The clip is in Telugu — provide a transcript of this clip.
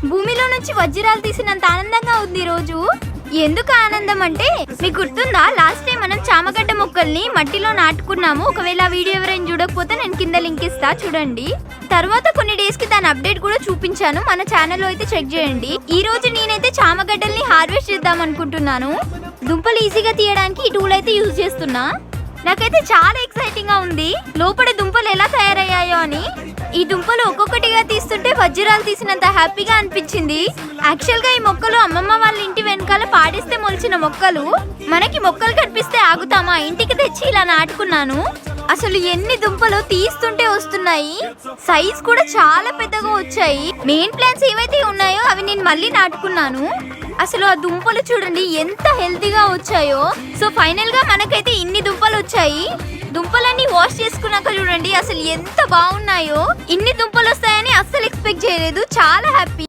భూమిలో నుంచి వజ్రాలు తీసినంత ఆనందంగా ఉంది ఈ రోజు. ఎందుకు ఆనందం అంటే, మీకు గుర్తుందా లాస్ట్ టైం మనం చామగడ్డ మొక్కల్ని మట్టిలో నాటుకున్నాము. ఒకవేళ ఆ వీడియో ఎవరైనా చూడకపోతే నేను కింద లింక్ ఇస్తా చూడండి. తర్వాత కొన్ని డేస్ కి దాని అప్డేట్ కూడా చూపించాను, మన ఛానల్లో అయితే చెక్ చేయండి. ఈ రోజు నేనైతే చామగడ్డల్ని హార్వెస్ట్ చేద్దాం అనుకుంటున్నాను. దుంపలు ఈజీగా తీయడానికి ఈ టూల్ అయితే యూజ్ చేస్తున్నా. నాకైతే చాలా ఎక్సైటింగ్ గా ఉంది లోపల దుంపలు ఎలా తయారయ్యాయో అని. ఈ దుంపలు ఒక్కొక్కటిగా తీస్తుంటే వజ్రాలు తీసినంత హ్యాపీగా అనిపించింది. యాక్చువల్ గా ఈ మొక్కలు అమ్మమ్మ వాళ్ళ ఇంటి వెనకాల పాడేస్తే మొలిచిన మొక్కలు. మనకి మొక్కలు కనిపిస్తే ఆగుతామా, ఇంటికి తెచ్చి ఇలా నాటుకున్నాను. అసలు ఎన్ని దుంపలు తీస్తుంటే వస్తున్నాయి. సైజ్ కూడా చాలా పెద్దగా వచ్చాయి. మెయిన్ ప్లాంట్స్ ఏవైతే ఉన్నాయో అవి నేను మళ్ళీ నాటుకున్నాను. అసలు ఆ దుంపలు చూడండి ఎంత హెల్తీగా వచ్చాయో. సో ఫైనల్ గా మనకైతే ఇన్ని దుంపలు వచ్చాయి. దుంపలన్నీ వాష్ చేసుకున్నాక చూడండి అసలు ఎంత బాగున్నాయో. ఇన్ని దుంపలు వస్తాయని అస్సలు ఎక్స్పెక్ట్ చేయలేదు. చాలా హ్యాపీ.